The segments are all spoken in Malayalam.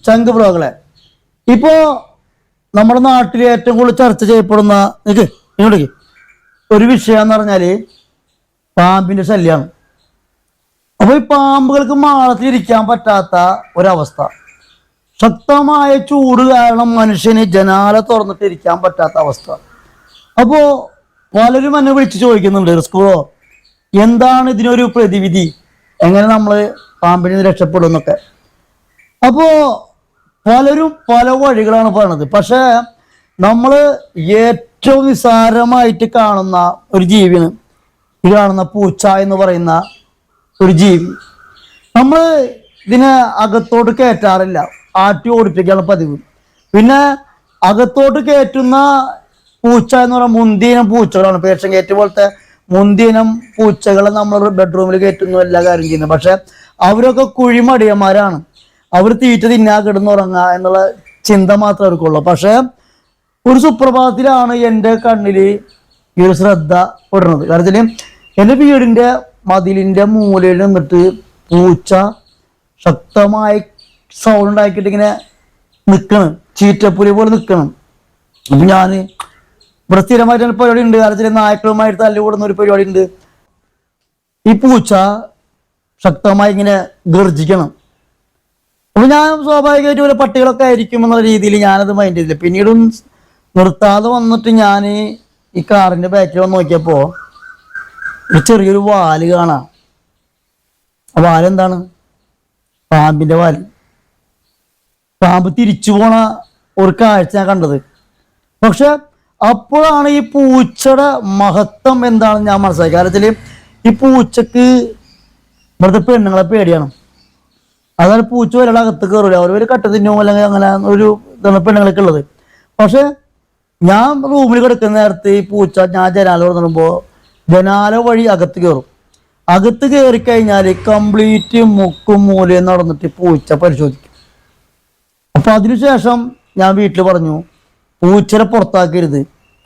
ശംഖുപ്രഭകളെ, ഇപ്പോ നമ്മുടെ നാട്ടിൽ ഏറ്റവും കൂടുതൽ ചർച്ച ചെയ്യപ്പെടുന്ന ഇങ്ങോട്ടേക്ക് ഒരു വിഷയം എന്ന് പറഞ്ഞാല് പാമ്പിന്റെ ശല്യമാണ്. അപ്പൊ ഈ പാമ്പുകൾക്ക് മാളത്തിലിരിക്കാൻ പറ്റാത്ത ഒരവസ്ഥ, ശക്തമായ ചൂട് കാരണം മനുഷ്യന് ജനാല തുറന്നിട്ട് ഇരിക്കാൻ പറ്റാത്ത അവസ്ഥ. അപ്പോ പലരും എന്നെ വിളിച്ച് ചോദിക്കുന്നുണ്ട്, റിസ്കോ എന്താണ് ഇതിനൊരു പ്രതിവിധി, എങ്ങനെ നമ്മൾ പാമ്പിൽ നിന്ന് രക്ഷപ്പെടും എന്നൊക്കെ. അപ്പോ പലരും പല വഴികളാണ് പറയുന്നത്. പക്ഷെ നമ്മൾ ഏറ്റവും നിസ്സാരമായിട്ട് കാണുന്ന ഒരു ജീവിയാണ് ഈ കാണുന്ന പൂച്ച എന്ന് പറയുന്ന ഒരു ജീവി. നമ്മൾ ഇതിനെ അകത്തോട്ട് കയറ്റാറില്ല, ആട്ടി ഓടിപ്പിക്കാനുള്ള പതിവ്. പിന്നെ അകത്തോട്ട് കയറ്റുന്ന പൂച്ച എന്ന് പറയുന്ന മുന്തിയിനം പൂച്ചകളാണ്. പേർഷ്യൻ കയറ്റ് പോലത്തെ മുന്തിയിനം പൂച്ചകളെ നമ്മൾ ബെഡ്റൂമിൽ കയറ്റുന്നു എല്ലാ കാര്യം ചെയ്യുന്നത്. പക്ഷെ അവരൊക്കെ കുഴിമടിയന്മാരാണ്. അവർ തീറ്റ തിന്നാ കിടന്നുറങ്ങുക എന്നുള്ള ചിന്ത മാത്രമേ അവർക്കുള്ളൂ. പക്ഷെ ഒരു സുപ്രഭാതത്തിലാണ് എൻ്റെ കണ്ണിൽ ഈ ഒരു ശ്രദ്ധ പെടുന്നത്. കാരണം എൻ്റെ വീടിൻ്റെ മതിലിൻ്റെ മൂലയിൽ നിന്നിട്ട് പൂച്ച ശക്തമായി സൗണ്ട് ഉണ്ടാക്കിയിട്ട് ഇങ്ങനെ നിൽക്കണം, ചീറ്റപ്പുലി പോലെ നിൽക്കണം. അപ്പം ഞാൻ ഇവിടെ സ്ഥിരമായിട്ട് പരിപാടി ഉണ്ട്, കാരണം നായ്ക്കളുമായിട്ട് തല്ലുകൂടുന്ന ഒരു പരിപാടി ഉണ്ട്. ഈ പൂച്ച ശക്തമായി ഇങ്ങനെ ഗർജിക്കണം. അപ്പൊ ഞാൻ സ്വാഭാവികമായിട്ട് ഒരു പട്ടികളൊക്കെ ആയിരിക്കും എന്നുള്ള രീതിയിൽ ഞാനത് മൈൻഡ് ചെയ്തില്ല. പിന്നീടും നിർത്താതെ വന്നിട്ട് ഞാൻ ഈ കാറിന്റെ ബാക്കിൽ വന്ന് നോക്കിയപ്പോ ഒരു ചെറിയൊരു വാല് കാണാം. ആ വാലെന്താണ്? പാമ്പിന്റെ വാല്. പാമ്പ് തിരിച്ചു പോണ ഒരു കാഴ്ച ഞാൻ കണ്ടത്. പക്ഷെ അപ്പോഴാണ് ഈ പൂച്ചയുടെ മഹത്വം എന്താണെന്ന് ഞാൻ മനസ്സിലാക്കി. കാര്യത്തില് ഈ പൂച്ചക്ക് ഇവിടുത്തെ പെണ്ണുങ്ങളെ പേടിയാണ്. അതാണ് പൂച്ച ഒരാളെ അകത്ത് കയറില്ല, അവർ കട്ട തിന്നോ അല്ലെങ്കിൽ അങ്ങനെ ഒരു ഇതാണ് പെണ്ണുങ്ങളൊക്കെ ഉള്ളത്. പക്ഷെ ഞാൻ റൂമിൽ കിടക്കുന്ന നേരത്ത് ഈ പൂച്ച ഞാൻ ജനാല തുറന്നിടുമ്പോൾ ജനാല വഴി അകത്ത് കയറും. അകത്ത് കയറി കഴിഞ്ഞാൽ കംപ്ലീറ്റ് മുക്കും മൂലയും നടന്നിട്ട് പൂച്ച പരിശോധിക്കും. അപ്പൊ അതിനുശേഷം ഞാൻ വീട്ടിൽ പറഞ്ഞു, പൂച്ചനെ പുറത്താക്കരുത്.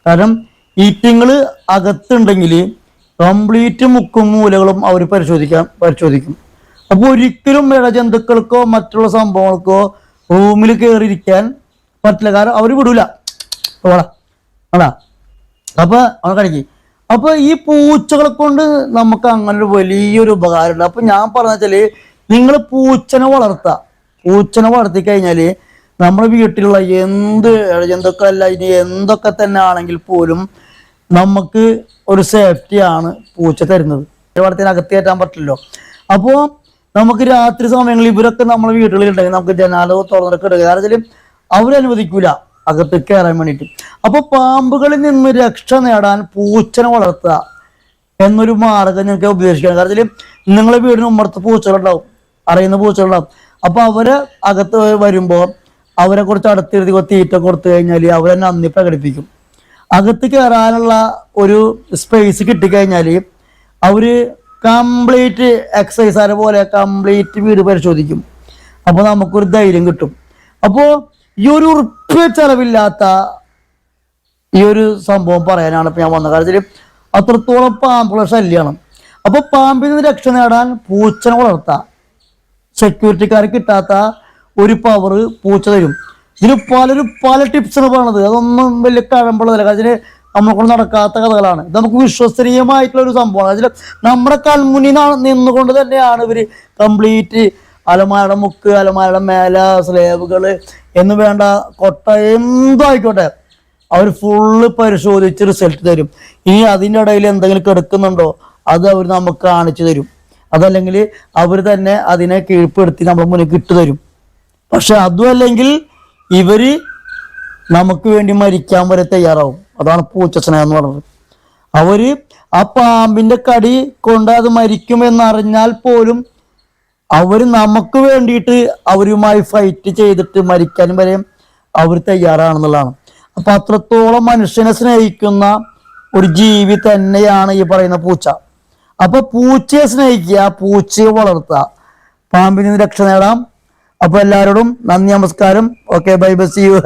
കാരണം ഈറ്റിങ്ങള് അകത്തുണ്ടെങ്കിൽ കംപ്ലീറ്റ് മുക്കും മൂലകളും അവർ പരിശോധിക്കും. അപ്പൊ ഒരിക്കലും ഇഴജന്തുക്കൾക്കോ മറ്റുള്ള സംഭവങ്ങൾക്കോ റൂമിൽ കയറിയിരിക്കാൻ പറ്റില്ല, കാരണം അവർ വിടൂല. ആടാ അപ്പൊ അവനെ കണിക്ക്. അപ്പൊ ഈ പൂച്ചകളെ കൊണ്ട് നമുക്ക് അങ്ങനെ ഒരു വലിയൊരു ഉപകാരമുണ്ട്. അപ്പൊ ഞാൻ പറഞ്ഞ വെച്ചാല് നിങ്ങൾ പൂച്ചനെ വളർത്തി കഴിഞ്ഞാല് നമ്മുടെ വീട്ടിലുള്ള എന്ത് ഇഴജന്തുക്കളല്ല ഇനി എന്തൊക്കെ തന്നെ ആണെങ്കിൽ പോലും നമുക്ക് ഒരു സേഫ്റ്റിയാണ് പൂച്ച തരുന്നത്. വളർത്തിനകത്ത് കയറ്റാൻ പറ്റില്ലല്ലോ. അപ്പോൾ നമുക്ക് രാത്രി സമയങ്ങളിൽ ഇവരൊക്കെ നമ്മുടെ വീടുകളിൽ ഉണ്ടെങ്കിൽ നമുക്ക് ജനാല തുറന്നിട്ട് ഇടുക, കാരണം അവരനുവദിക്കൂല അകത്ത് കയറാൻ വേണ്ടിയിട്ട്. അപ്പൊ പാമ്പുകളിൽ നിന്ന് രക്ഷ നേടാൻ പൂച്ചനെ വളർത്തുക എന്നൊരു മാർഗം ഞങ്ങൾക്ക് ഉപദേശിക്കണം. കാരണം നിങ്ങളെ വീടിന് ഉമ്മർത്ത് പൂച്ചകളുണ്ടാവും, അറിയുന്ന പൂച്ചകളുണ്ടാവും. അപ്പൊ അവരെ അകത്ത് വരുമ്പോൾ അവരെ കുറിച്ച് അടുത്തിരുത്തി തീറ്റ കൊടുത്തു കഴിഞ്ഞാൽ അവരെ നന്ദി പ്രകടിപ്പിക്കും. അകത്ത് കയറാനുള്ള ഒരു സ്പേസ് കിട്ടിക്കഴിഞ്ഞാൽ അവര് കംപ്ലീറ്റ് എക്സസൈസ് പോലെ കംപ്ലീറ്റ് വീട് പരിശോധിക്കും. അപ്പോൾ നമുക്കൊരു ധൈര്യം കിട്ടും. അപ്പോൾ ഈ ഒരു ഉറുപ്പ് ചെലവില്ലാത്ത ഈ ഒരു സംഭവം പറയാനാണ് ഇപ്പൊ ഞാൻ വന്നത്. കാര്യത്തിൽ അത്രത്തോളം പാമ്പുള്ള ശല്യമാണ്. അപ്പൊ പാമ്പിൽ നിന്ന് രക്ഷ നേടാൻ പൂച്ചനെ വളർത്താം. സെക്യൂരിറ്റിക്കാർ കിട്ടാത്ത ഒരു പവർ പൂച്ച തരും. ഇതിന് പലരും പല ടിപ്സാണ് പറയണത്. അതൊന്നും വലിയ കഴമ്പുള്ളതല്ല, കാരണം നമ്മളെ കൊണ്ട് നടക്കാത്ത കഥകളാണ്. ഇത് നമുക്ക് വിശ്വസനീയമായിട്ടുള്ള ഒരു സംഭവമാണ്. അതിൽ നമ്മുടെ കൺമുന്നിൽ നിന്നുകൊണ്ട് തന്നെയാണ് ഇവര് കംപ്ലീറ്റ് അലമാരയുടെ മുക്ക്, അലമാരയുടെ മേല, സ്ലേബുകള് എന്ന് വേണ്ട കൊട്ട എന്തോ ആയിക്കോട്ടെ അവർ ഫുള്ള് പരിശോധിച്ച് റിസൾട്ട് തരും. ഇനി അതിൻ്റെ ഇടയിൽ എന്തെങ്കിലും കിടക്കുന്നുണ്ടോ അത് അവർ നമുക്ക് കാണിച്ചു തരും. അതല്ലെങ്കിൽ അവർ തന്നെ അതിനെ കീഴ്പ്പെടുത്തി നമ്മുടെ മുന്നിൽ ഇട്ടു തരും. പക്ഷെ അതും അല്ലെങ്കിൽ ഇവര് നമുക്ക് വേണ്ടി മരിക്കാൻ വരെ തയ്യാറാവും. അതാണ് പൂച്ച സ്നേഹം എന്ന് പറയുന്നത്. അവര് ആ പാമ്പിന്റെ കടി കൊണ്ട് അത് മരിക്കുമെന്നറിഞ്ഞാൽ പോലും അവര് നമുക്ക് വേണ്ടിയിട്ട് അവരുമായി ഫൈറ്റ് ചെയ്തിട്ട് മരിക്കാനും വരെ അവർ തയ്യാറാണെന്നുള്ളതാണ്. അപ്പൊ അത്രത്തോളം മനുഷ്യനെ സ്നേഹിക്കുന്ന ഒരു ജീവി തന്നെയാണ് ഈ പറയുന്ന പൂച്ച. അപ്പൊ പൂച്ചയെ സ്നേഹിക്കുക, പൂച്ചയെ വളർത്തുക, പാമ്പിൽ നിന്ന് രക്ഷ നേടാം. അപ്പൊ എല്ലാവരോടും നന്ദി, നമസ്കാരം. Okay, bye bye, see U.